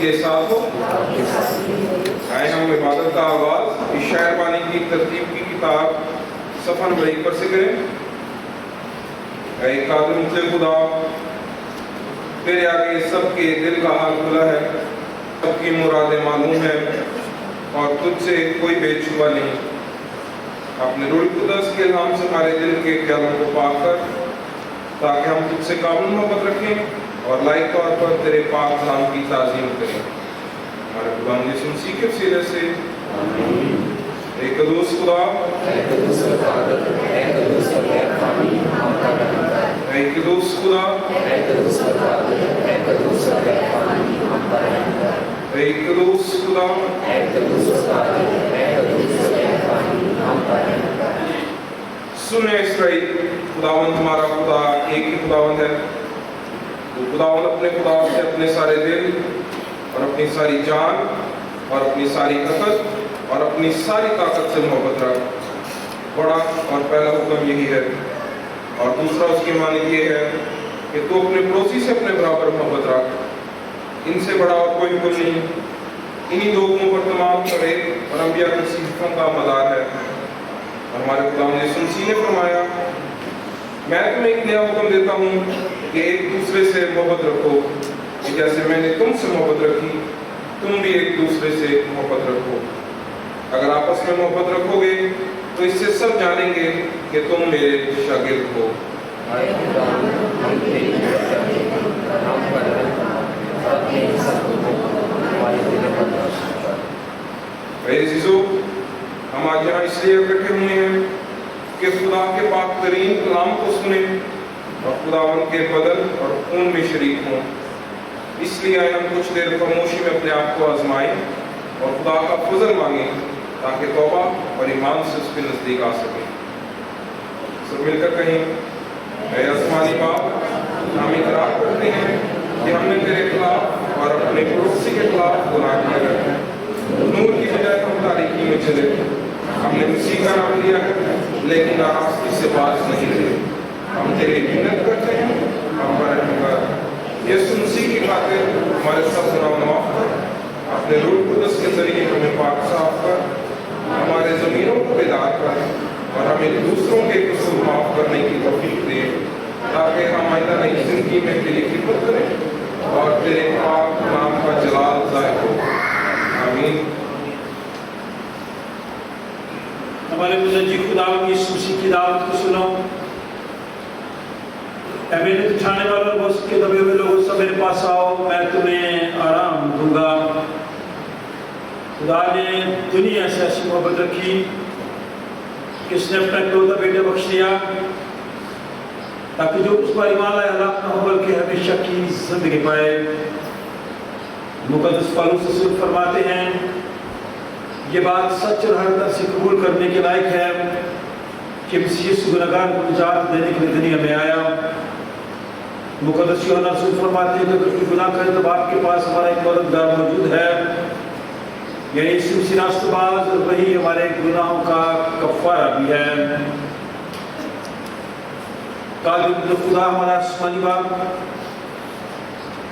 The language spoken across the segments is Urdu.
کے ساتھ ہو۔ آئے ہم عبادت کا آغاز اس شاعر بانی کی ترتیب کی کتاب صفحہ نمبر 1 پر سے کریں۔ اے قادر مطلق خدا، تیرے آگے سب کے دل کا حال کھلا ہے، سب کی مرادیں معلوم ہے اور تجھ سے کوئی بے چھپا نہیں۔ اپنے روح القدس کے الہام سے ہمارے دل کے خیالوں کو پاک کر، تاکہ ہم تجھ سے کامل محبت رکھیں اور لائق طور پر تیرے پاک نام کی تعظیم کریں۔ ہمارے خدا یسوع مسیح کے وسیلے سے اے قدوس خدا، اے قدوس خدا، اے قدوس خدا، اے قدوس خدا، اے قدوس خدا، اے قدوس خدا۔ سنیں اسرائیل، خداوند ہمارا خدا ایک ہی خداوند ہے۔ وہ خداوند اپنے خدا سے اپنے سارے دل اور اپنی ساری جان اور اپنی ساری عقل اور اپنی ساری طاقت سے محبت رکھ۔ بڑا اور پہلا حکم یہی ہے، اور دوسرا اس کی معنی یہ ہے کہ تو اپنے پڑوسی سے اپنے برابر محبت رکھ۔ ان سے بڑا اور کوئی حکم نہیں۔ انہی دو حکموں پر تمام فریض اور انبیاء کی صحیفوں کا مدار ہے۔ اور ہمارے خدا یسوع مسیح نے فرمایا، میں تمہیں ایک نیا حکم دیتا ہوں کہ ایک دوسرے سے محبت رکھو، کہ جیسے میں نے تم سے محبت رکھی تم بھی ایک دوسرے سے محبت رکھو۔ اگر آپس میں محبت رکھو گے تو اس سے سب جانیں گے کہ تم میرے شاگرد ہو۔ اے عزیزو، ہم آج یہاں اس لیے اکٹھے ہوئے ہیں کہ خدا کے پاک ترین کلام کو سنیں اور خداوند کے بدن اور خون میں شریک ہوں۔ اس لیے آئے ہم کچھ دیر خاموشی میں اپنے آپ کو آزمائیں اور خدا کا فضل مانگیں تاکہ توبہ اور ایمان سے اس کے نزدیک آ سکیں۔ سب مل کر کہیں، اے آسمانی باپ، ہم اقرار کرتے ہیں کہ ہم نے تیرے خلاف اور اپنے پڑوسی کے خلاف گناہ کیا ہے۔ نور کی بجائے ہم تاریکی میں چلے، ہم نے مسیح کا نام لیا ہے لیکن ناراستی سے باز نہیں رہے۔ ہم تیری منت کرتے ہیں، ہم پر رحم کر۔ یسوع مسیح کی خاطر ہمارے سب گناہ معاف کر، اپنے روح القدس کے ذریعے ہمیں پاک صاف کر، ہمارے ضمیروں کو بیدار کر اور ہمیں دوسروں کے قصور معاف کرنے کی توفیق دے، تاکہ ہم آئندہ نئی زندگی میں تیری خدمت کریں اور تیرے پاک نام کا جلال ظاہر ہو۔ آمین۔ ہمارے منجی خدا یسوع مسیح کی دعوت کو سنو۔ اے محنت اٹھانے والوں اور بوجھ کے دبے ہوئے لوگوں، سب میرے پاس آؤ، میں تمہیں آرام دوں گا۔ خدا نے دنیا سے ایسی محبت رکھی کہ اس نے اپنا اکلوتا بیٹا بخش دیا، تاکہ جو اس پر ایمان لائے ہلاک نہ ہو بلکہ ہمیشہ کی زندگی پائے۔ مقدس پالوس رسول فرماتے ہیں، یہ بات سچ اور ہر طرح سے قبول کرنے کے لائق ہے کہ مسیح یسوع گنہگار کو نجات دینے کے لیے دنیا میں آیا۔ مقدس یوحنا رسول فرماتے ہیں کہ اگر کوئی گناہ کرے تو باپ کے پاس ہمارا ایک مددگار موجود ہے، یعنی یسوع مسیح راست باز، اور وہی ہمارے گناہوں کا کفارہ بھی ہے۔ قادر خدا ہمارا آسمانی باپ،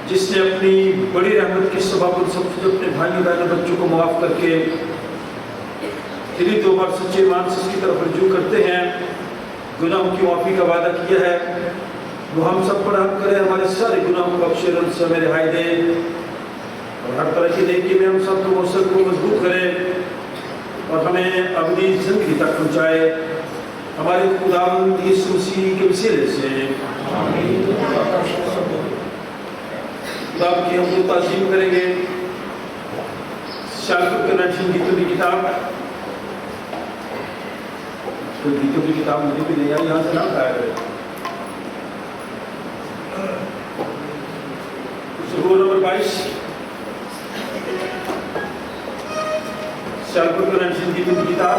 جس نے اپنی بڑی رحمت کے سبب ان سب اپنے بھائیوں بہنوں بچوں کو معاف کر کے دلی دو بار سچے ایمان سے اس کی طرف رجوع کرتے ہیں، گناہوں کی معافی کا وعدہ کیا ہے، وہ ہم سب پر رحم کرے، ہمارے سارے گناہوں کو بخشے، ان سے ہمیں رہائی دے اور ہر طرح کی نیکی میں ہم سب کو موثر کو مضبوط کرے اور ہمیں ابدی زندگی تک پہنچائے، ہمارے خداوند یسوع مسیح کے وسیلے سے آمین۔ خدا کی ہم کو تعظیم کریں گے۔ شالکر کے نشین گیتوں کی کتاب، تو گیتوں کی کتاب مجھے بھی نہیں آئی، یہاں سے نہ کھایا گئے۔ زبور نمبر 22، شالکر کے نشین گیتوں کی کتاب۔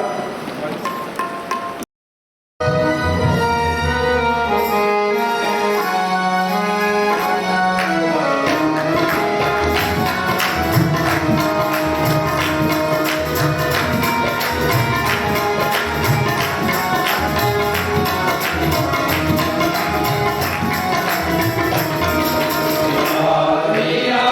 Hallelujah.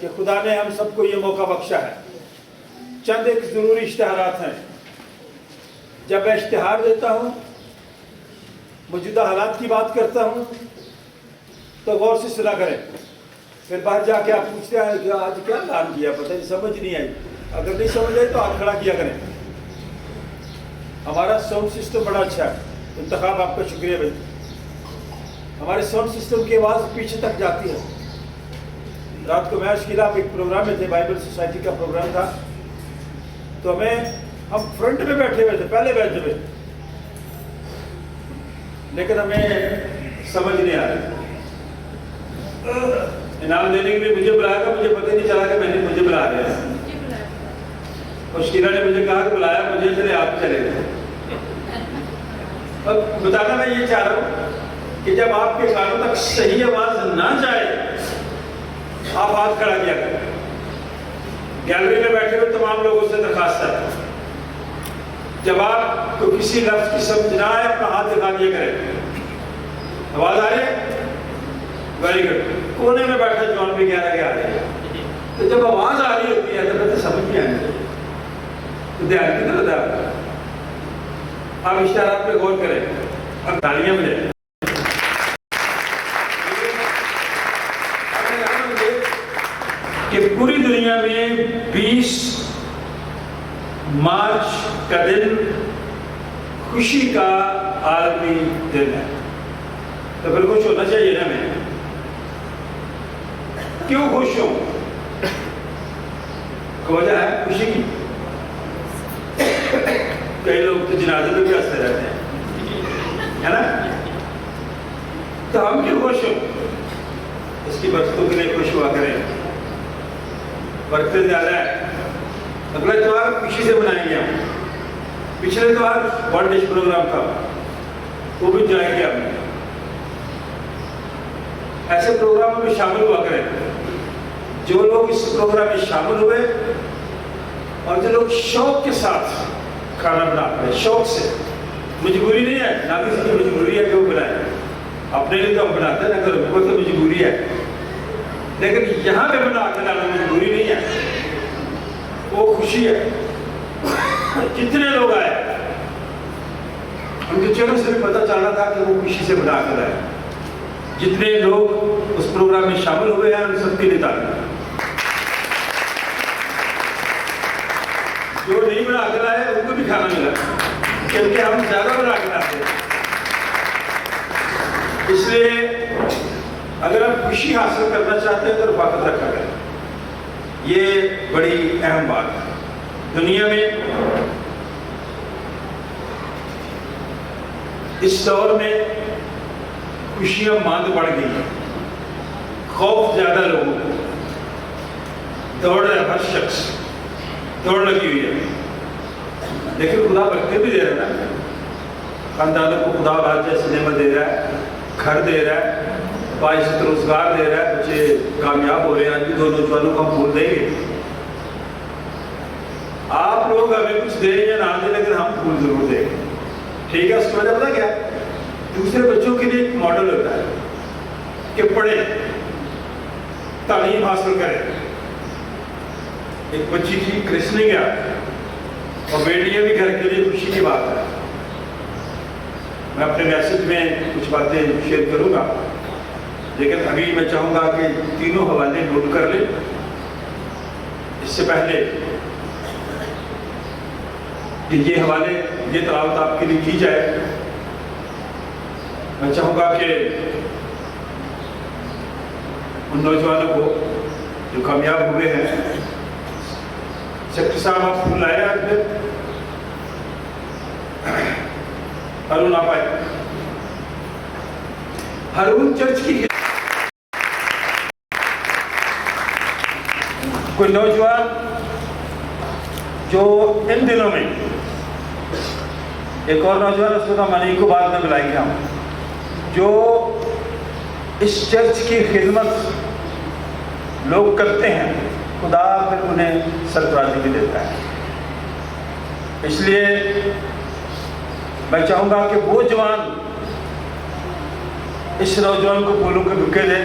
کہ خدا نے ہم سب کو یہ موقع بخشا ہے. چند ایک ضروری اشتہارات ہیں. جب میں اشتہار دیتا ہوں، موجودہ حالات کی بات کرتا ہوں، تو غور سے سنا کریں. پھر باہر جا کے آپ پوچھتے ہیں کہ آج کیا اعلان کیا، پتہ نہیں، سمجھ نہیں آئی. اگر نہیں سمجھ آئی تو ہاتھ کھڑا کیا کریں. ہمارا ساؤنڈ سسٹم بڑا اچھا ہے. انتخاب آپ کا شکریہ بھائی. ہمارے ساؤنڈ سسٹم کی آواز پیچھے تک جاتی ہے. رات کو میں شکیلا آپ ایک پروگرام میں تھے، بائبل سوسائٹی کا پروگرام تھا، تو ہم فرنٹ میں بیٹھے ہوئے تھے، پہلے بیٹھے ہوئے، لیکن ہمیں سمجھ نہیں آ رہی. انعام دینے کے لیے مجھے بلایا تھا، مجھے پتہ نہیں چلا کہ مجھے بلا رہے ہیں. اور شکیلا نے مجھے کہا کہ بلایا مجھے، چلے آپ چلے گئے. اب بتانا میں یہ چاہ رہا ہوں کہ جب آپ کے کانوں تک صحیح آواز نہ جائے، آپ ہاتھ کھڑا کیا کریں. گیلری میں بیٹھے ہوئے تمام لوگوں سے درخواست ہے، جب آپ کو کسی لفظ کی سمجھ نہ آئے اپنا ہاتھ دکھا دیا کریں. آواز آ رہی ہے؟ Very good. کونے میں بیٹھا جوان بھی کہہ رہا کہ آ رہی ہے. تو جب آواز آ رہی ہوتی ہے تو سمجھ نہیں آئے تو دھیان کدھر ہوتا ہے؟ آپ اشتہارات پہ غور کریں. اب تالیاں ملیں. کہ پوری دنیا میں 20 مارچ کا دن خوشی کا عالمی دن ہے. تو پھر خوش ہونا چاہیے نا. میں کیوں خوش ہوں؟ وجہ ہے خوشی کی. کئی لوگ تو جنازے میں بھی ہنستے رہتے ہیں، ہے نا. تو ہم کیوں خوش ہوں؟ اس کی برکتوں کے لیے خوش ہوا کریں. برکتیں زیادہ ہے. اگلا اتوار خوشی سے منائیں گے ہم. پچھلے اتوار ون ڈش پروگرام تھا، وہ بھی انجوائے کیا ہم نے. ایسے پروگراموں میں شامل ہوا کریں. جو لوگ اس پروگرام میں شامل ہوئے اور جو لوگ شوق کے ساتھ کھانا بناتے ہیں، شوق سے، مجبوری نہیں ہے، نہ کسی کی مجبوری ہے کہ وہ بنائے. اپنے لیے تو ہم بناتے ہیں نا، اگر وہ تو مجبوری ہے، لیکن یہاں پہ بنا کے لانا مجبوری نہیں ہے، وہ خوشی ہے. جتنے لوگ آئے ان کے چہروں سے بھی پتہ چل رہا تھا کہ وہ خوشی سے بنا کر آئے. جتنے لوگ اس پروگرام میں شامل ہوئے ہیں ان سب کے لیے تعریف. جو نہیں بنا کر آئے ان کو بھی کھانا ملا، کیونکہ ہم زیادہ بنا کر آتے ہیں. اس لیے اگر ہم خوشی حاصل کرنا چاہتے ہیں تو رفاقت رکھا کریں. یہ بڑی اہم بات ہے. دنیا میں اس دور میں خوشیاں ماند بڑھ گئی ہیں، خوف زیادہ لوگوں کو، دوڑ رہا ہے، ہر شخص دوڑ لگی ہوئی ہے. لیکن خدا برکتیں بھی دے رہا ہے. خاندانوں کو خدا بہت جیسے نعمت دے رہا ہے، گھر دے رہا ہے، باعث روزگار دے رہا ہے، بچے کامیاب ہو رہے ہیں. آج بھی 2 نوجوانوں کو ہم پھول دیں گے. آپ لوگ ہمیں کچھ دیں یا نہ دیں، لیکن ہم پھول ضرور دیں گے. ٹھیک ہے؟ اس کی وجہ پتہ کیا ہے؟ دوسرے بچوں کے لیے ایک ماڈل ہوتا ہے کہ پڑھیں، تعلیم حاصل کریں. ایک بچی کی کرسنگ ہے اور بیٹیاں بھی گھر کے لیے خوشی کی بات ہے. میں اپنے میسج میں کچھ باتیں شیئر کروں گا، لیکن ابھی میں چاہوں گا کہ تینوں حوالے نوٹ کر لیں. اس سے پہلے کہ یہ حوالے، یہ تلاوت آپ کے لیے کی جائے، میں چاہوں گا کہ ان نوجوانوں کو جو کامیاب ہوئے ہیں، سیکٹری صاحب آپ پھول لائے آج پھر ہارون آپ آئے. ہارون چرچ کی کوئی نوجوان جو ان دنوں میں، ایک اور نوجوان اس کو منی کو بعد میں بلائیں گے ہم، جو اس چرچ کی خدمت لوگ کرتے ہیں، خدا پھر انہیں سرفرازی بھی دیتا ہے. اس لیے میں چاہوں گا کہ وہ جوان اس نوجوان کو پھولوں کے بکے دیں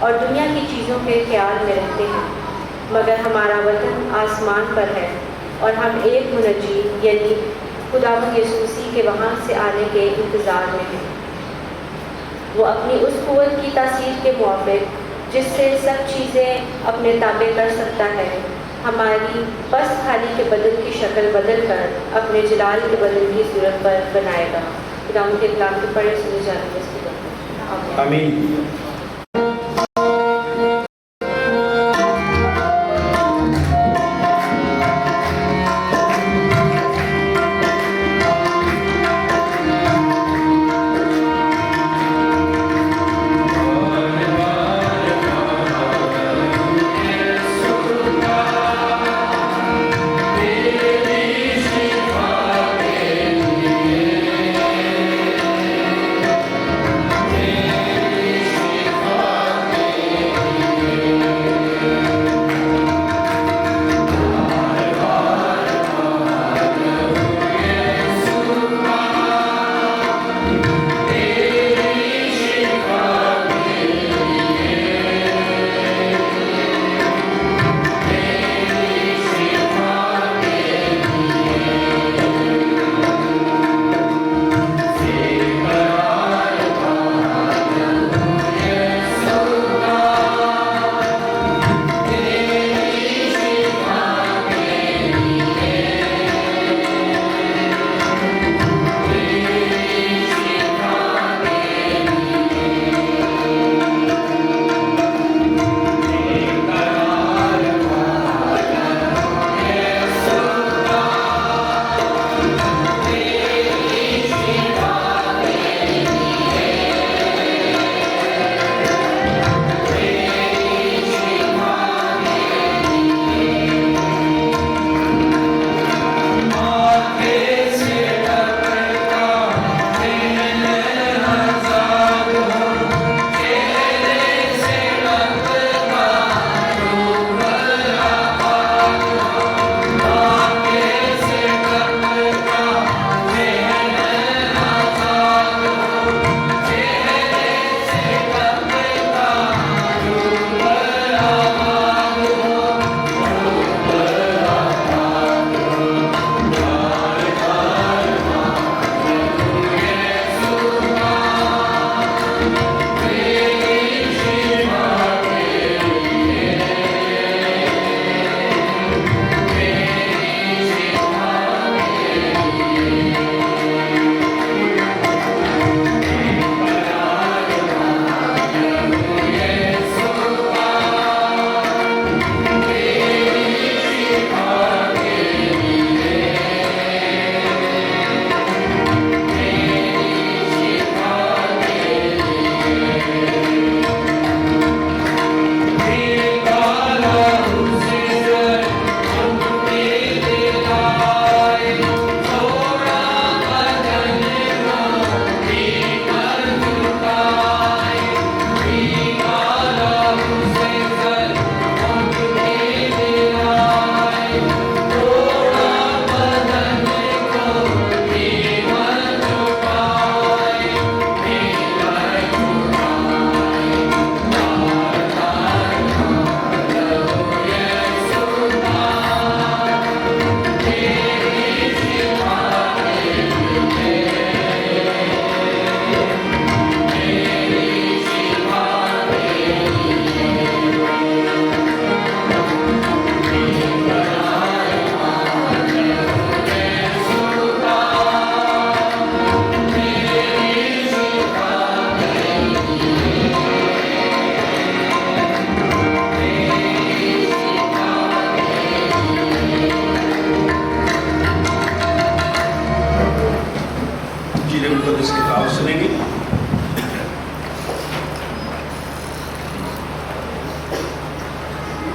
اور دنیا کی چیزوں کے خیال میں رہتے ہیں، مگر ہمارا وطن آسمان پر ہے اور ہم ایک منجی یعنی خداوند یسوع مسیح کے وہاں سے آنے کے انتظار میں ہیں۔ وہ اپنی اس قوت کی تاثیر کے موافق جس سے سب چیزیں اپنے تابع کر سکتا ہے، ہماری پست حالی کے بدن کی شکل بدل کر اپنے جلال کے بدن کی صورت پر بنائے گا۔ خداوند کے کلام کو پڑھے سنی جاتی ہے اس کی برکت۔ آمین۔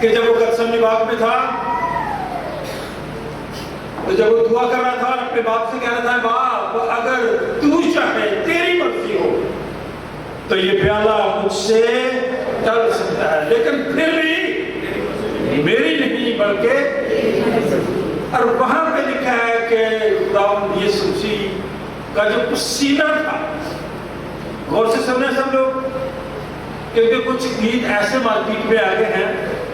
کہ جب وہ گتسمنی باغ میں تھا تو جب وہ دعا کر رہا تھا اپنے باپ سے کہہ رہا تھا باپ اگر تو چاہے تیری مرضی ہو تو یہ پیالہ مجھ سے ٹل سکتا ہے لیکن پھر بھی میری نہیں بلکہ اور وہاں پہ لکھا ہے کہ خداوند یسوع مسیح کا جو پسینہ تھا غور سے سنیں سب لوگ کیونکہ کچھ گیت ایسے مارکیٹ میں آگے ہیں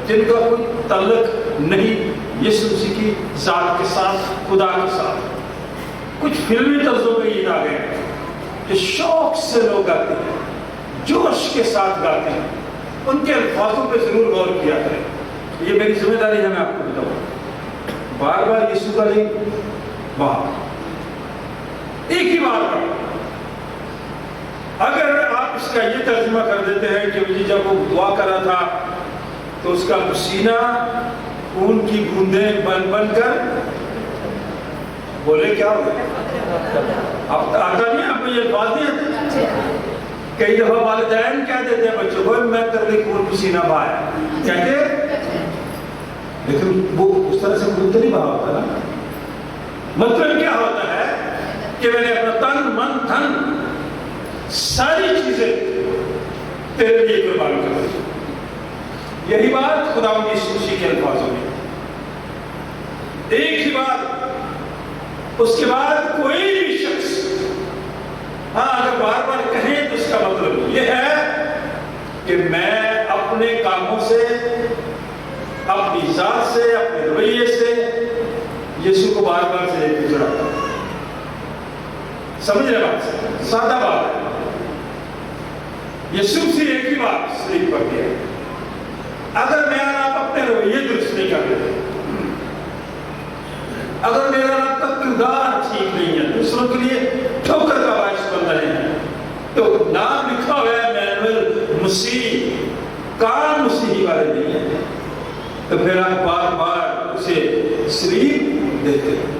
جن کا کوئی تعلق نہیں یسوع مسیح کی ذات کے ساتھ خدا کے ساتھ کچھ فلمی طرزوں پہ گیت آگے ہیں جو شوق سے لوگ گاتے ہیں جوش کے ساتھ گاتے ہیں ان کے الفاظوں پہ ضرور غور کیا کریں یہ میری ذمہ داری ہے میں آپ کو بتاؤں بار بار یسوع کا نہیں باپ ایک ہی بار کا اگر آپ اس کا یہ ترجمہ کر دیتے ہیں کہ مجھے جب وہ دعا کر رہا تھا تو اس کا پسینہ خون کی بوندیں بن بن کر بولے کیا ہو اب آتا نہیں آپ کو یہ بات نہیں آتی کئی دفعہ والدین کہہ دیتے ہیں بچوں کو میں کر لی خون پسینہ بہایا کہتے لیکن وہ اس طرح سے خون تو نہیں بہا ہوتا نا مطلب کیا ہوتا ہے کہ میں نے اپنا تن من دھن ساری چیزیں تیرے لیے قربان کر دی یہی بات خداوند یسوع مسیح کے الفاظوں میں ایک ہی بات اس کے بعد کوئی بھی شخص ہاں اگر بار بار کہیں تو اس کا مطلب یہ ہے کہ میں اپنے کاموں سے اپنی ذات سے اپنے رویے سے یسوع کو بار بار سے ایک گزراتا ہوں سمجھ رہے بات سادہ بات ہے یسوع سے ایک ہی بات سلیپ پر گیا اگر میرا آپ اپنے رویے درست نہیں کر لیتے اگر میرا آپ کا کردار ٹھیک نہیں ہے دوسروں کے لیے ٹھوکر کا باعث بن رہے ہیں تو نام لکھا ہوا ہے مینوئل مسیح کام مسیحی والے نہیں ہیں تو پھر آپ بار بار اسے سلیپ دیتے ہیں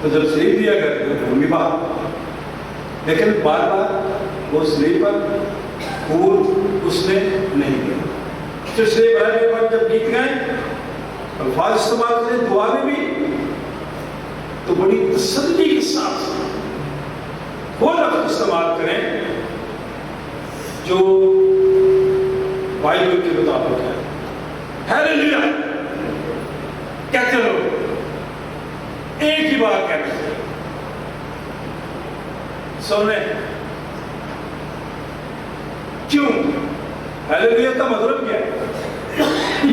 تو جب سلیپ دیا کرتے ہیں وہ بھی بات لیکن بار بار وہ سلیپ پر خون اس نے نہیں دیا جو سلیپ رہنے پر جب گیت گئے الفاظ استعمال کریں دعا میں بھی تو بڑی تسلی کے ساتھ وہ لفظ استعمال کریں جو بائبل کے مطابق ہے ہیلیلویا کہتے رہو ایک ہی بار کہتے ہیں سنیں کیوں ہیلیلویا کا مطلب کیا ہے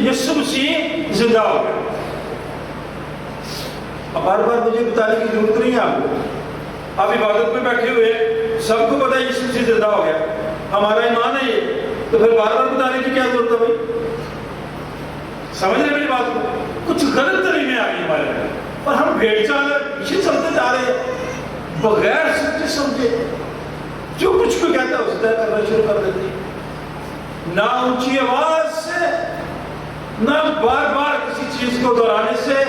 یسوع مسیح زندہ ہو گیا اب بار بار مجھے بتانے کی ضرورت نہیں ہے آپ کو آپ عبادت میں بیٹھے ہوئے سب کو پتا ہے یسوع مسیح زندہ ہو گیا ہمارا ایمان ہے یہ تو پھر بار بار بتانے کی کیا ضرورت ہے بھائی سمجھ رہے میری بات کو کچھ غلط طریقے آ گئی ہمارے میں اور ہم بھیڑ چال پیچھے چلتے جا رہے ہیں بغیر سمجھے سمجھے جو کچھ بھی کہتا ہے اس طرح کرنا شروع کر دیتے ہیں نہ اونچی آواز سے نہ بار بار کسی چیز کو دہرانے سے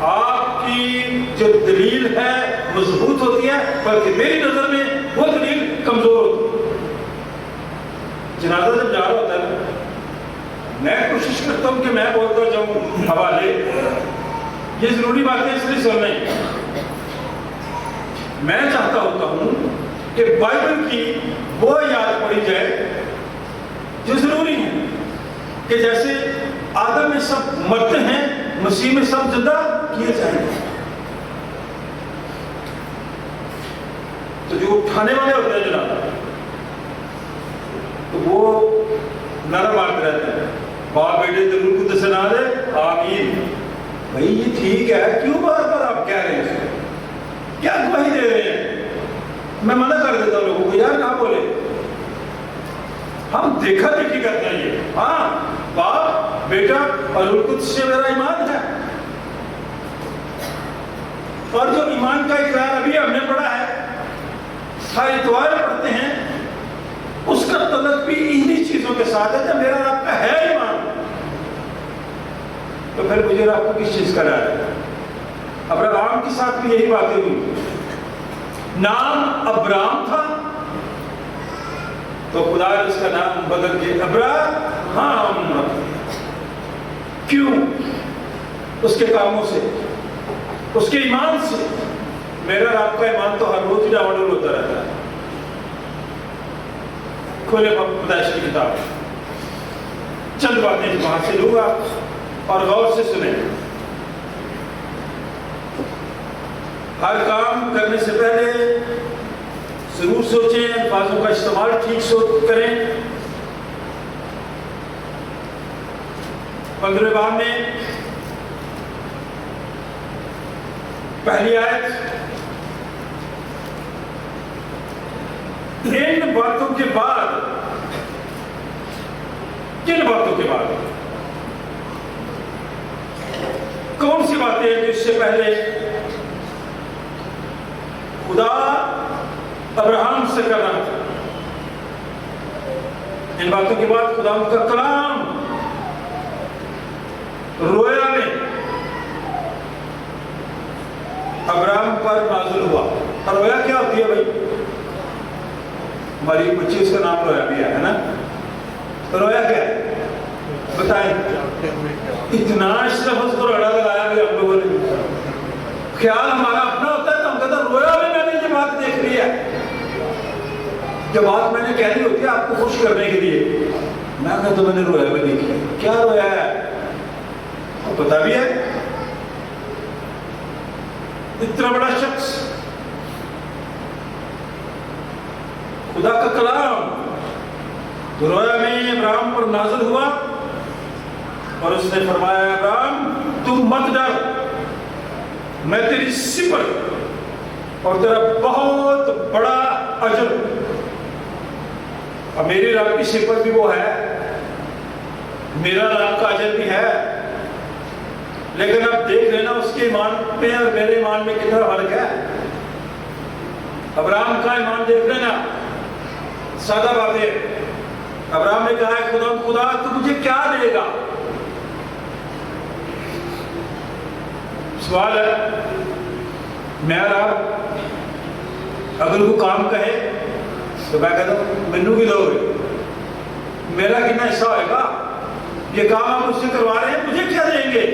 آپ کی جو دلیل ہے مضبوط ہوتی ہے بلکہ میری نظر میں وہ دلیل کمزور ہوتی ہے جنازہ جب جا رہا ہوتا ہے میں کوشش کرتا ہوں کہ میں بولتا جاؤں حوالے یہ ضروری بات ہے اس لیے سن نہیں میں چاہتا ہوتا ہوں کہ بائبل کی وہ یاد پڑھی جائے جو ضروری ہے کہ جیسے آدم میں سب مرتے ہیں مسیح میں سب زندہ کیے جائیں گے تو جو اٹھانے والے ہوتے ہیں جناب تو وہ نعرہ مارتے رہتے ہیں باپ بیٹے ضرور کو دسنا دے آمین بھائی یہ ٹھیک ہے کیوں بار بار آپ کہہ رہے ہیں کیا گواہی دے رہے ہیں میں منع کر دیتا ہوں لوگوں کو یار نہ بولے ہم دیکھا دیکھی کرتے ہیں یہ ہاں باپ بیٹا اور روح القدس سے میرا ایمان ہے اور جو ایمان کا اقرار ابھی ہم نے پڑھا ہے ہر اتوار پڑھتے ہیں اس کا تعلق بھی انہی چیزوں کے ساتھ ہے جب میرا آپ کا ہے ایمان تو پھر مجھے آپ کو کس چیز کا ڈر ہے ابراہم کے ساتھ بھی یہی باتیں ہوئی نام ابرام تھا تو خدا نے اس کا نام بدل کے ابراہم کیوں؟ اس کے کاموں سے، اس کے ایمان سے۔ میرا اور آپ کا ایمان تو ہر روز ڈاواڈول ہوتا رہتا ہے۔ کھولے پیدائش کی کتاب، چند باتیں وہاں سے لوں گا اور غور سے سنیں۔ ہر کام کرنے سے پہلے ضرور سوچیں، الفاظوں کا استعمال ٹھیک کریں۔ 15 باب میں پہلی آیت، ان باتوں کے بعد، کن باتوں کے بعد؟ کون سی باتیں ہیں جو اس سے پہلے خدا ابراہم سے کر رہا تھا؟ ان باتوں کے بعد خدا ان کا کلام رویا میں ابراہم پر نازل ہوا۔ اور رویا کیا ہوتی ہے بھائی؟ ہماری بچی، اس کا نام رویا بھی ہے نا؟ رویا کیا ہے بتائیں؟ اتنا اس لفظ کو رگڑا لگایا گیا ہم لوگوں نے، خیال ہمارا اپنا ہوتا ہے تو ہم کہتے ہیں رویا میں نے یہ بات دیکھ لی ہے۔ جو بات میں نے کہہ لی ہوتی ہے آپ کو خوش کرنے کے لیے، میں کہتا تو میں نے رویا میں دیکھ لیا۔ کیا رویا ہے پتا بھی ہے؟ اتنا بڑا شخص، خدا کا کلام رویا میں ابراہم پر نازل ہوا اور اس نے فرمایا، ابراہم تم مت ڈر، میں تیری سپر اور تیرا بہت بڑا اجر۔ اور میری رب کی سپر بھی وہ ہے، میرا رب کا اجر بھی ہے، لیکن اب دیکھ لینا اس کے ایمان میں اور میرے ایمان میں کتنا فرق ہے۔ ابراہم کا ایمان دیکھ لینا، سادہ بات ہے۔ ابراہم نے کہا ہے خدا تو مجھے کیا دے گا؟ سوال ہے، میں رب اگر وہ کام کہے تو میں کہتا ہوں مینو بھی دو گے، میرا کتنا حصہ ہوئے گا؟ یہ کام آپ مجھ سے کروا رہے ہیں، مجھے کیا دیں گے؟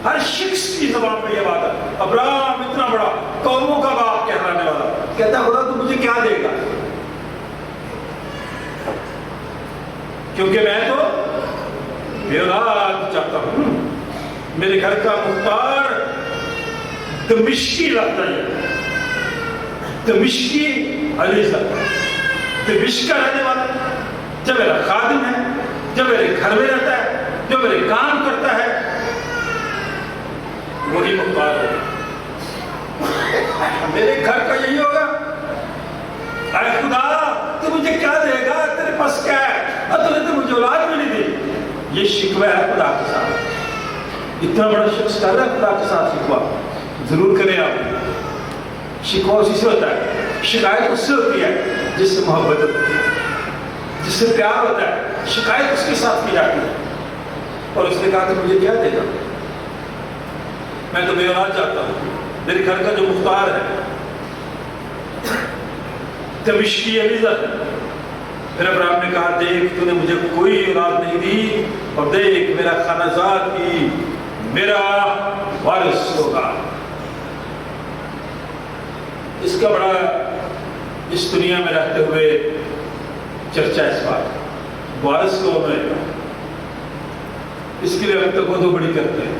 ہر شخص کی زبان پہ یہ بات ہے۔ ابراہم اتنا بڑا قوموں کا باپ کہلانے والا کہتا ہے خدا تو مجھے کیا دے گا؟ کیونکہ میں تو بے اولاد چاہتا ہوں، میرے گھر کا مختار دمشقی لگتا ہے، دمشقی علیزہ، دمشق کا رہنے والا، جو میرا خادم ہے، جو میرے گھر میں رہتا ہے، جو میرے کام کرتا ہے، وہی مختار ہوگا۔ میرے گھر کا یہی ہوگا، اے خدا تو مجھے کیا دے گا؟ تیرے پاس کیا ہے؟ اور تو نے تو مجھے اولاد بھی نہیں دی۔ یہ شکوہ ہے خدا کے ساتھ۔ اتنا بڑا شخص کر رہا ہے خدا کے ساتھ شکوہ، ضرور کریں آپ۔ شکوہ اسی سے ہوتا ہے، شکایت اس سے ہوتی ہے جس سے محبت ہوتی ہے، جس سے پیار ہوتا ہے، شکایت اس کے ساتھ کی جاتی ہے۔ اور اس نے کہا کہ مجھے کیا دے گا؟ میں تو بے اولاد چاہتا ہوں، میرے گھر کا جو مختار ہے دمشقی علیزہ ہے۔ پھر ابراہیم نے کہا دیکھ تو نے مجھے کوئی اولاد نہیں دی، اور دیکھ میرا خانہ زاد بھی میرا وارث ہوگا۔ اس کا بڑا اس دنیا میں رہتے ہوئے چرچا اس بات، وارث کو ملے گا۔ اس کے لیے اب تک وہ بڑی کرتے ہیں،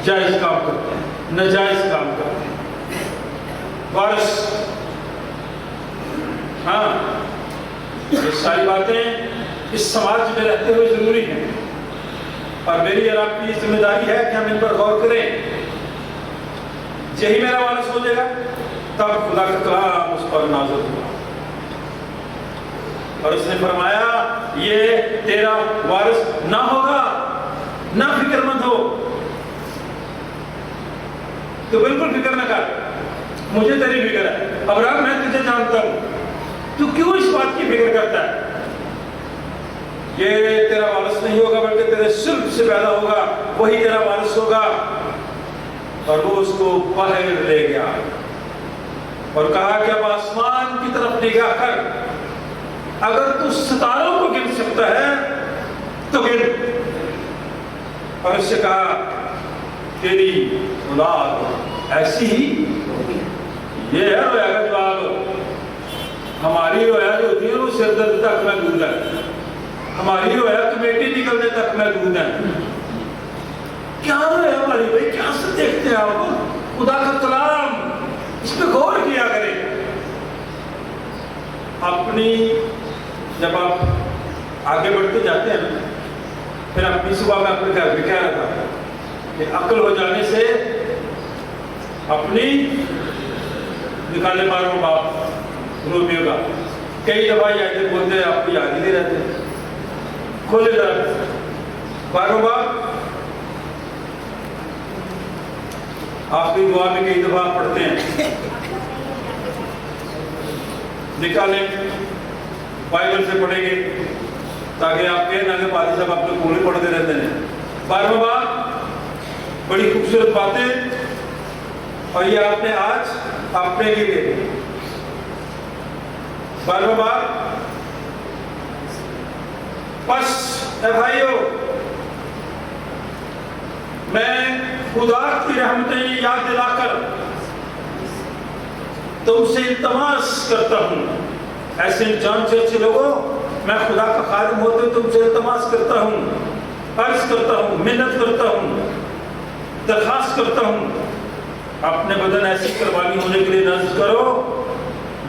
جائز کام کرتے ہیں، ناجائز کام کرتے ہیں۔ وارث، ہاں یہ ساری باتیں اس سماج میں رہتے ہوئے ضروری ہیں، اور میری اور آپ کی ذمہ داری ہے کہ ہم ان پر غور کریں۔ یہی میرا وارث ہو جائے گا تب خدا کا کلام اس پر نازل ہوا، اور اس نے فرمایا یہ تیرا وارث نہ ہوگا، نہ فکر مند ہو، تو بالکل فکر نہ کر، مجھے تیری فکر ہے۔ ابراہیم میں تجھے جانتا ہوں، تو کیوں اس بات کی فکر کرتا ہے؟ یہ تیرا وارث نہیں ہوگا بلکہ تیرے صلب سے پیدا ہوگا، وہی تیرا وارث ہوگا۔ اور وہ اس کو باہر لے گیا اور کہا کہ اب آسمان کی طرف نگاہ کر، اگر تو ستاروں کو گن سکتا ہے تو گن، اور اس سے کہا تیری اولاد ایسی ہی ہوگی. یہ ہے رویا کا جواب. ہماری رویا جو ہوتی ہے وہ سر درد تک محدود ہے, ہماری رویا کمیٹی نکلنے تک محدود ہے. کیا رویا ہماری بھائی, کیا سے دیکھتے ہیں آپ خدا کا کلام, اس پہ غور کیا کریں. اپنی جب آپ آگے بڑھتے جاتے ہیں, پھر اپنی صبح میں اپنے گھر میں کہہ رہا تھا کہ عقل ہو جانے سے اپنی نکالے مارو باپ رومیو کا. کئی دفعہ یہ بولتے ہیں آپ کو یاد ہی نہیں رہتے. کھولے جاتے باروں باپ آخری دعا میں کئی دفعہ پڑھتے ہیں. نکالیں, بائبل سے پڑھیں گے تاکہ آپ کہیں نہ کہ پادری صاحب آپ نے پورے پڑھتے رہتے ہیں. بارہواں بات بڑی خوبصورت باتیں, اور یہ آپ نے آج اپنے لیے لے لی. بارہواں بات, پس اے بھائیو میں خدا کی رحمتیں یاد دلا کر تم سے التماس کرتا ہوں. ایسے انسان سے اچھے لوگوں, میں خدا کا خادم ہوتے تم سے التماس کرتا ہوں, عرض کرتا ہوں, محنت کرتا ہوں, درخواست کرتا ہوں, اپنے بدن ایسی قربانی ہونے کے لیے نذر کرو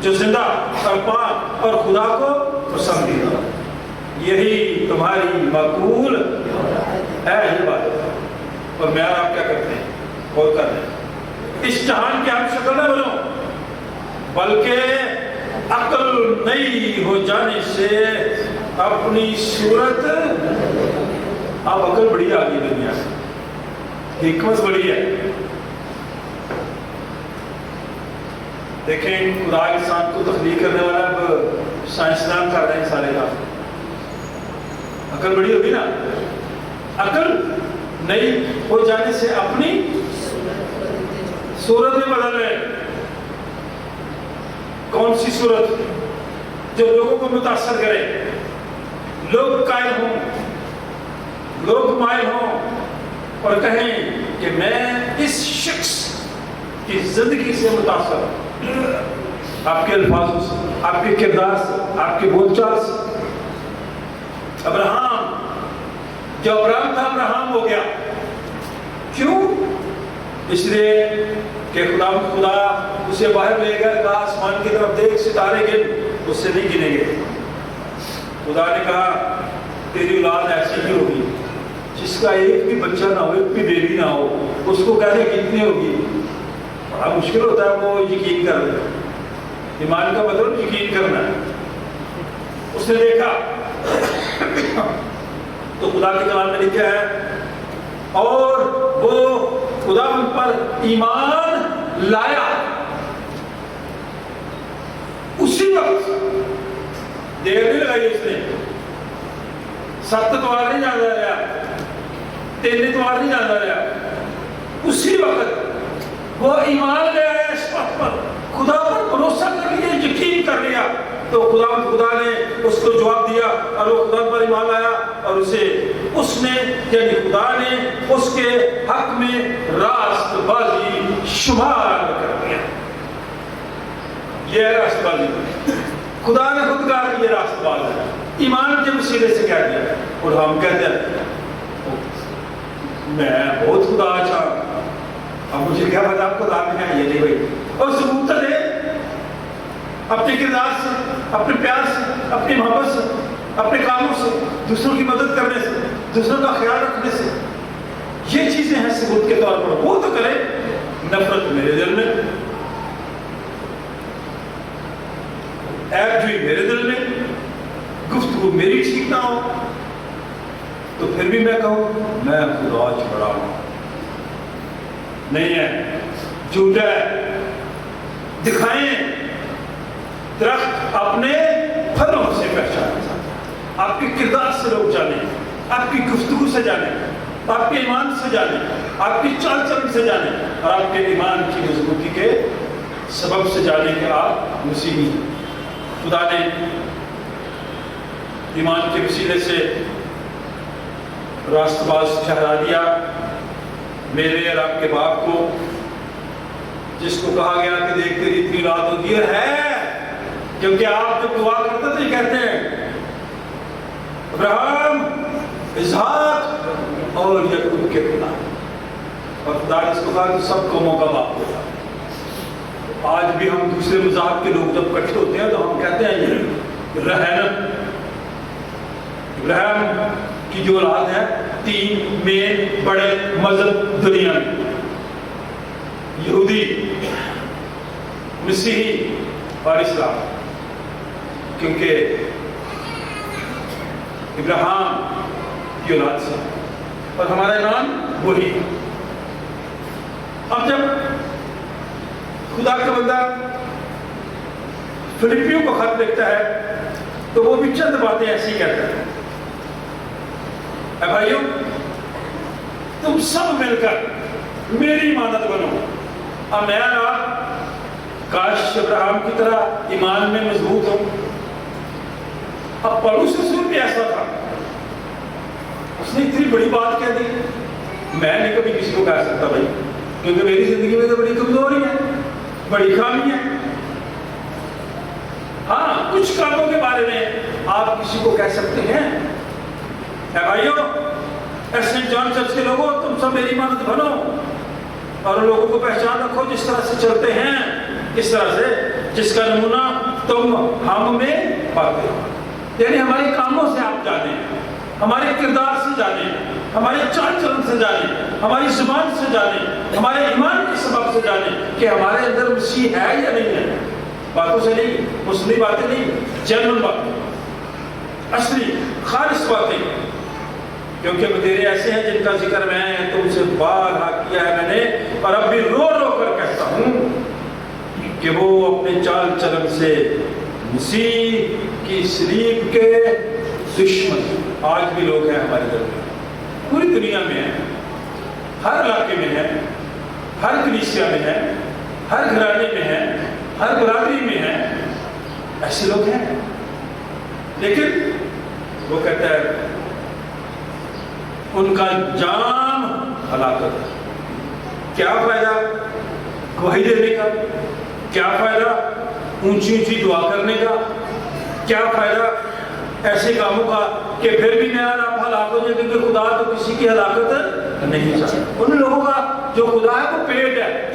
جو زندہ اور پاک اور خدا کو پسندیدہ. یہی تمہاری مقبول ہے عبادت. اور میں آپ کیا کرتے ہیں, غور کر رہے ہیں. اس جہان کی ہم شکل نہ بنو, بلکہ عقل نئی ہو جانے سے اپنی صورت. اب عقل بڑی آ گئی دنیا سے, حکمت بڑی ہے. دیکھیں خدا انسان کو تخلیق کرنے والا اب سائنسدان کر رہے ہیں سارے کام. عقل بڑی ہوگی نا. عقل نئی ہو جانے سے اپنی صورت میں بدل رہے. کون سی صورت؟ جو لوگوں کو متاثر کرے, لوگ قائل ہوں, لوگ مائل ہوں اور کہیں کہ میں اس شخص کی زندگی سے متاثر ہوں. آپ کے الفاظوں سے, آپ کے کردار سے, آپ کے بول چال سے. ابراہم, جو ابراہم تھا ابراہم ہو گیا. کیوں؟ اس لیے کہ خدا اسے باہر لے گیا, کہا آسمان کی طرف دیکھ, ستارے گن, اس سے نہیں گنے گے. خدا نے کہا تیری اولاد ایسی ہی ہوگی جس کا ایک بھی بچہ نہ ہو, ایک بھی بیوی نہ ہو. اس کو کہنے کتنی ہوگی, بڑا مشکل ہوتا ہے وہ یقین کر لے. ایمان کا مطلب یقین کرنا ہے. اس نے دیکھا تو خدا کے کلام میں لکھا ہے اور وہ خدا ان پر ایمان لایا. اسی وقت دیر نہیں لگائی اس نے, 7 اتوار نہیں جانا رہا, 3 اتوار نہیں جانا رہا. اسی وقت وہ ایمان لے آیا اس وقت پر, خدا پر بھروسہ کر لیا, یقین کر لیا. تو خدا نے اس کو جواب دیا اور وہ خدا پر ایمان لایا اور اس نے یعنی خدا نے اس کے حق میں راست بازی شمار کر دیا. یہ ہے راست بازی. خدا نے خود کہا کہ یہ راست باز ہے, ایمان کے وسیلے سے کہہ دیا. اور ہم کہتے ہیں میں بہت خدا چاہتا, اب مجھے کیا پتا آپ خدا میں ہے یہ نہیں بھائی. اور ثبوت دے اپنے کردار سے, اپنے پیار سے, اپنی محبت سے, اپنے کاموں سے, دوسروں کی مدد کرنے سے, دوسروں کا خیال رکھنے سے. یہ چیزیں ہیں ثبوت کے طور پر. وہ تو کرے. نفرت میرے دل میں, عیب جوئی میرے دل میں, گفتگو میری ٹھیک نہ ہو, تو پھر بھی میں کہوں میں خدا چھوڑا ہوں. نہیں ہے, جھوٹا ہے. دکھائیں درخت اپنے پھلوں سے پہچانے جاتا ہے. آپ کے کردار سے لوگ جانیں, آپ کی گفتگو سے جانیں, آپ کے ایمان سے جانیں, آپ کی چال چلن سے جانیں, اور آپ کے ایمان کی مضبوطی کے سبب سے جانیں کہ آپ مسیحی ہیں. خدا نے ایمان کے وسیلے سے راست باز ٹھہرا دیا میرے اور آپ کے باپ کو، جس کو کہا گیا کہ دیکھ تیری اتنی اولاد ہوتی ہے، کیونکہ آپ جب دعا کرتے تھے کہتے ہیں ابراہیم، اسحاق اور یعقوب کے خدا، اور خدا نے اس کو کہا کہ سب قوموں کا باپ ہوگا۔ آج بھی ہم دوسرے مذہب کے لوگ جب اکٹھے ہوتے ہیں تو ہم کہتے ہیں یہ رہنم ابراہیم کی جو اولاد ہے، 3 مین بڑے مذہب دنیا میں، یہودی، مسیحی اور اسلام، کیونکہ ابراہیم کی اولاد سے، اور ہمارا ایمان وہی۔ اب جب خدا کا بندہ فلپیوں کو خط لکھتا ہے تو وہ بھی چند باتیں ایسی کہتا ہے، اے بھائیوں تم سب مل کر میری مانند بنو۔ اب میں اور آپ کاش ابراہیم کی طرح ایمان میں مضبوط ہوں۔ اب پولس رسول بھی ایسا تھا، اس نے اتنی بڑی بات کہہ دی، میں نے کبھی کسی کو کہہ سکتا بھائی، کیونکہ میری زندگی میں تو بڑی کمزوری ہے، بڑی خامی ہے۔ ہاں کچھ کاموں کے بارے میں آپ کسی کو کہہ سکتے ہیں، اے بھائیوں سینٹ جان چرچ کے لوگوں تم سب میری مانند بنو، اور ان لوگوں کو پہچان رکھو جس طرح سے چلتے ہیں، اس طرح سے جس کا نمونہ تم ہم میں پاتے ہو۔ یعنی ہمارے کاموں سے آپ جانیں، ہمارے کردار سے جانیں، ہمارے چال چلن سے جانیں، ہماری زبان سے جانیں، ہمارے ایمان کے سبب سے جانیں کہ ہمارے اندر مسیح ہے یا نہیں ہے۔ باتوں سے نہیں، مسلم باتیں نہیں، جنرل باتیں، اصلی خالص باتیں، کیونکہ مدیرے ایسے ہیں جن کا ذکر میں تم سے بارہا کیا ہے میں نے، اور اب بھی رو رو کر کہتا ہوں کہ وہ اپنے چال چلن سے مسیح کی صلیب کے دشمن آج بھی لوگ ہیں ہمارے درمیان، پوری دنیا میں ہیں، ہر علاقے میں ہیں، ہر کلیسیا میں ہیں، ہر گھرانے میں ہیں، ہر برادری میں ہیں، ایسے لوگ ہیں۔ لیکن وہ کہتا ہے ان کا جام ہلاکت، کیا فائدہ گواہی دینے کا، کیا فائدہ اونچی اونچی دعا کرنے کا، کیا فائدہ ایسے کاموں کا کہ پھر بھی میں اور آپ ہلاک ہو جائیں، کیونکہ خدا تو کسی کی ہلاکت نہیں چاہتا۔ ان لوگوں کا جو خدا ہے وہ پیٹ ہے،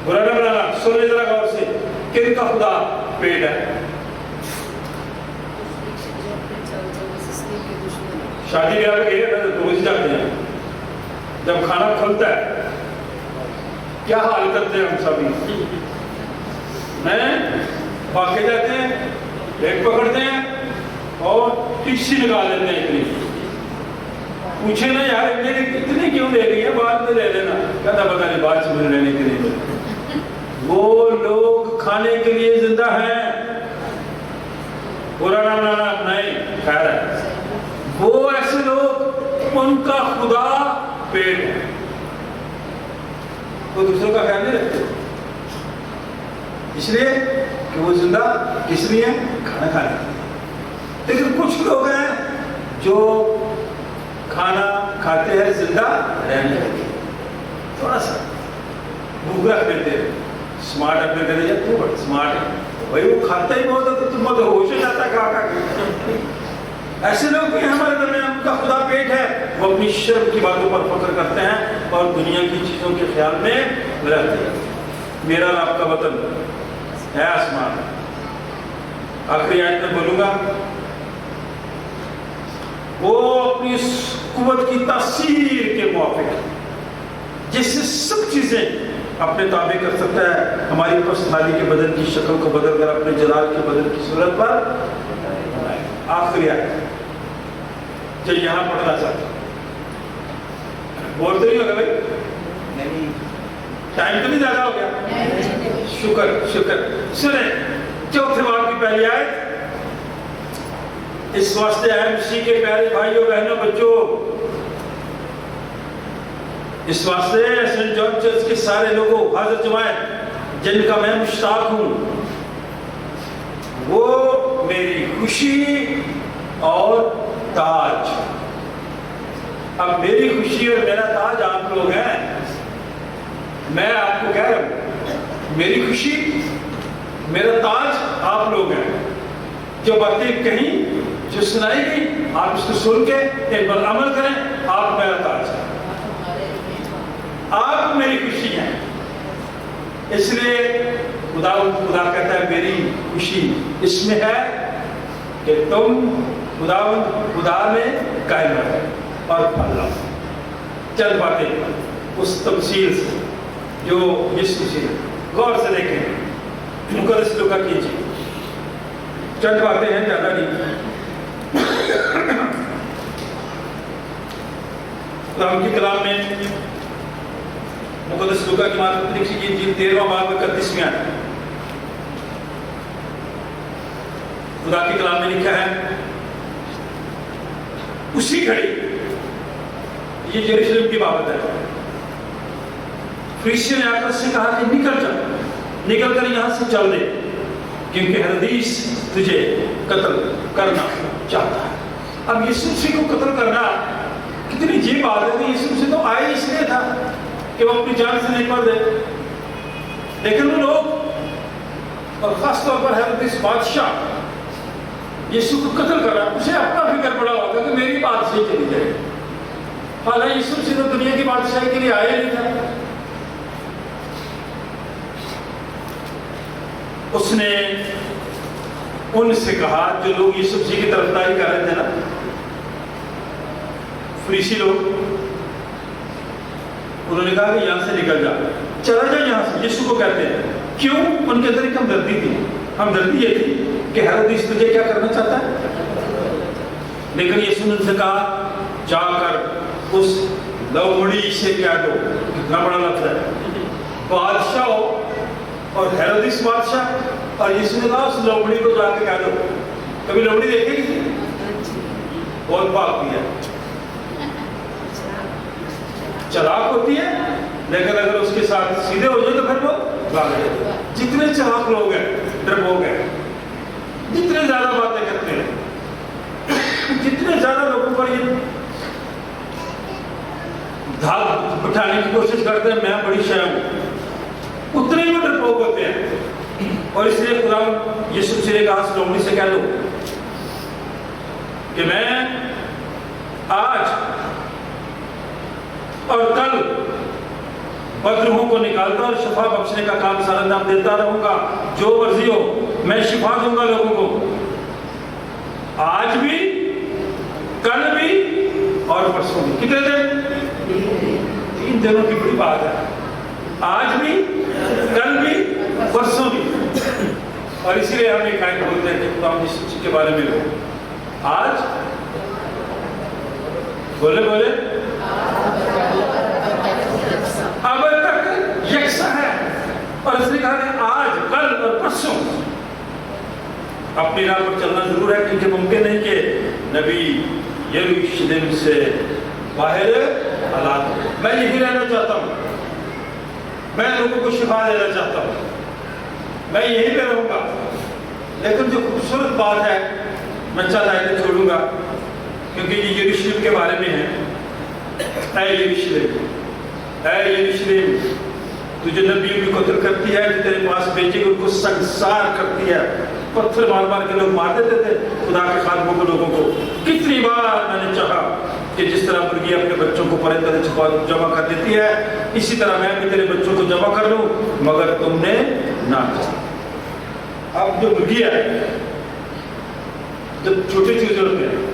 برا نہ بنانا، سننے ذرا غور سے، کن کا خدا پیٹ ہے؟ شادی بیاہ میں گئے تو روز جاتے ہیں، جب کھانا کھلتا ہے کیا حال کرتے ہیں ہم سبھی، میں باقی جاتے ہیں، بیگ پکڑتے ہیں اور ٹیکسی نکال لیتے ہیں، اتنی پوچھے نا یار میری اتنی کیوں لے رہی ہے، بعد میں لے لینا، کہتا پتہ نہیں بعد سے مل لینے کے لیے۔ وہ لوگ کھانے کے لیے زندہ ہیں، برا نہ بنانا نہیں، خیر ہے، وہ ایسے لوگ ان کا خدا پیٹ ہے، وہ دوسروں کا خیال نہیں رکھتے، اس لیے کہ وہ زندہ کس لیے کھانا کھانے۔ لیکن کچھ لوگ ہیں جو کھانا کھاتے ہیں زندہ رہنے کے لیے، تھوڑا سا بھوک رکھ لیتے ہیں، سمارٹ اپنے کہتے ہیں تو بڑا سمارٹ ہے بھائی، وہ کھاتا ہی بہت ہے تو تم بہت ہوش ہو جاتا ہے کھا کھا کے۔ ایسے لوگ بھی ہمارے درمیان، ان کا خدا پیٹ ہے، وہ اپنی شرم کی باتوں پر فخر کرتے ہیں اور دنیا کی چیزوں کے خیال میں رہتے ہیں۔ میرا اور آپ کا وطن ہے آسمان۔ آخری آیت میں بولوں گا، وہ اپنی اس قوت کی تاثیر کے موافق جس سے سب چیزیں اپنے تابع کر سکتا ہے، ہماری پرسنالٹی کے بدن کی شکل کو بدل کر اپنے جلال کے بدن کی صورت پر۔ آخری آیت جو یہاں پڑھنا چاہتا ہوں، بولتے نہیں ہوگا بھائی؟ نہیں، ٹائم تو نہیں زیادہ ہو گیا؟ شکر شکر۔ سنیں چوتھے باب کی پہلی آیت، اس واسطے ہے مسیح کے پیارے بھائیوں بہنوں بچوں، اس واسطے سینٹ جان چرچ کے سارے لوگوں، حاضر جماعت جن کا میں مشتاق ہوں، وہ میری خوشی اور تاج، اب میری خوشی اور میرا تاج آپ لوگ ہیں. میں آپ کو کہہ رہا ہوں میری خوشی میرا تاج آپ لوگ ہیں. جو باتیں کہیں جو سنائی گئی آپ اس کو سن کے ایک بار عمل کریں, آپ میرا تاج ہے, آپ میری خوشی ہیں. اس لیے خدا کہتا ہے میری خوشی اس میں ہے کہ تم خدا میں قائم رہے اور پھل لاؤ. چند باتیں اس تفصیل سے جو یسوع سے غور سے دیکھیں, مقدس لوکا کیجیے. چند باتیں ہیں, زیادہ نہیں. خدا کی کلام میں مقدس لوکا کی بات لکھی گئی 13واں باب 31ویں آیت. خدا کی کلام میں لکھا ہے اسی گھڑی, یہ یروشلم کی بابت ہے, فریسیوں نے آ کر سے کہا کہ نکل جا, نکل کر یہاں سے چل دے, کیونکہ ہیرودیس تجھے قتل کرنا چاہتا ہے. اب یسوع مسیح کو قتل کرنا کتنی عجیب بات ہے کہ یسوع مسیح تو آئے اس لیے تھا کہ وہ اپنی جان سے نہیں مر دے, لیکن وہ لوگ اور خاص طور پر ہیرودیس بادشاہ یسوع کو قتل کرا, اسے اپنا فکر پڑا ہوا تھا کہ میری بادشاہی چلی جائے. حالانکہ یسوع مسیح تو دنیا کی بادشاہی کے لیے آیا نہیں تھا. اس نے ان سے کہا جو لوگ یسوع مسیح کی طرفداری کر رہے تھے نا, فریسی لوگ, انہوں نے کہا کہ یہاں سے نکل جا, چلا جا یہاں سے. یسوع کو کہتے ہیں کیوں؟ ان کے اندر ایک ہمدردی تھی. ہمدردی یہ تھی کہ ہیرودیس تجھے کیا کرنا چاہتا ہے, لیکن یسوع نے ان سے کہا جا کر اس لومڑی سے کہہ دو. کتنا بڑا لفظ ہے, بادشاہ ہو اور ہیرودیس بادشاہ, اور یسوع نے کہا اس لومڑی کو جا کے کہہ دو. کبھی لومڑی دیکھے گی؟ بہت بھاگتی ہے, چلاک ہوتی ہے, لیکن اگر اس کے ساتھ سیدھے ہو جائے تو پھر وہ بھاگ جائے. جتنے چلاک لوگ ہیں, ڈرپوک ہیں, جتنے زیادہ باتیں کرتے ہیں, جتنے زیادہ لوگوں پر یہ دھاگ بٹھانے کی کوشش کرتے ہیں میں بڑی شے ہوں, اتنے ہی وہ ڈرپوک ہوتے ہیں. اور اس لیے خدا یسوع مسیح نے کہا اس لومڑی سے کہہ دو کہ میں آج اور کل بدروحوں کو نکالتا اور شفا بخشنے کا کام سر انجام دیتا رہوں گا. جو مرضی ہو میں شفا دوں گا لوگوں کو, آج بھی, کل بھی اور پرسوں بھی. کتنے دن؟ 3 دنوں کی بڑی بات ہے. آج بھی, کل بھی, پرسوں بھی. اور اسی لیے ہم ایک آیت بولتے ہیں کہ خدا یسوع مسیح کے بارے میں آج بولے اب تک یکساں ہے. اور اس نے کہا کہ آج, کل اور پرسوں. اپنی راہ پر چلنا ضرور ہے, کیونکہ ممکن نہیں کہ نبی یروشلم سے باہر حالات. میں یہی رہنا چاہتا ہوں, میں لوگوں کو شفا دینا چاہتا ہوں, میں یہی پہ رہوں گا. لیکن جو خوبصورت بات ہے, میں چند آیتیں چھوڑوں گا کیونکہ یہ یروشلم کے بارے میں ہے. اے یروشلم, اے یروشلم, تجھے نبیوں کی قتل کرتی ہے, جو تیرے پاس بھیجے ان کو سنسار کرتی ہے. پتھر مار مار کے لوگ مار دیتے تھے خدا کے خادموں کو, لوگوں کو. کتنی بار میں نے چاہا کہ جس طرح مرغی اپنے بچوں کو پرندے سے جمع کر دیتی ہے, اسی طرح میں بھی تیرے بچوں کو جمع کر لوں, مگر تم نے نہ چاہا. اب جو مرغی ہے, جب چھوٹے چیزیں ہوتے ہیں,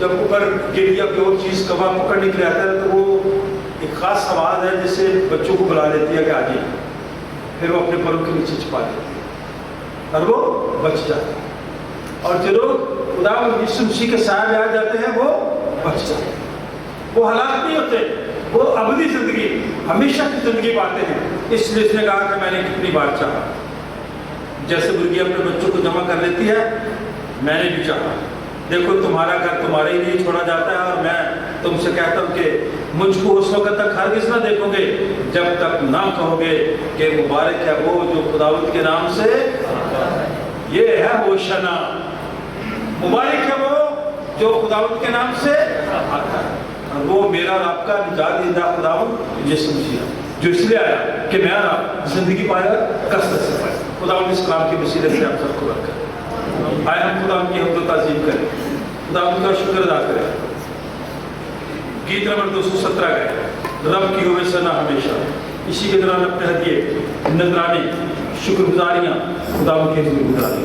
جب اوپر گریا کوئی اور چیز کباب پکڑنے کے لیے آتا ہے تو وہ ایک خاص آواز ہے جس سے بچوں کو بلا دیتی ہے کہ آجیے. پھر وہ اپنے پروں کے نیچے چھپا دیتی ہے اور وہ بچ جاتے ہیں. اور جو لوگ خدا یسوع مسیح کے سائے میں آ جاتے ہیں وہ بچ جاتے ہیں. وہ ہلاک نہیں ہوتے, وہ ابدی زندگی, ہمیشہ کی زندگی پاتے ہیں. اس لیے اس نے کہا کہ میں نے کتنی بار چاہا. جیسے مرغی اپنے بچوں کو جمع کر لیتی ہے, میں نے بھی چاہا. دیکھو تمہارا گھر تمہارے ہی لیے چھوڑا جاتا ہے, اور میں تم سے کہتا ہوں کہ مجھ کو اس وقت تک ہرگز نہ دیکھو گے جب تک نہ کہو گے کہ مبارک ہے وہ جو خداوند کے نام سے, یہ ہے ہوشنا, مبارک ہے وہ جو خداوند کے نام سے آتا ہے. اور وہ میرا اور آپ کا نجات دہ خداوند یسوع مسیح جو اس لیے آیا کہ میں اور آپ زندگی پایا کثرت سے پایا. خداوند اس کلام کی وسیلے سے آپ سب کو برکت. آئے ہم خداوند کی حمد و تعظیم کریں, خداوند کا شکر ادا کریں. گیت نمبر 217 گئے, رب کی ہوئے ثنا ہمیشہ. اسی کے دوران اپنے ہدیے, نذرانے, شکر گزاریاں خداوند کے حضور گزاریں.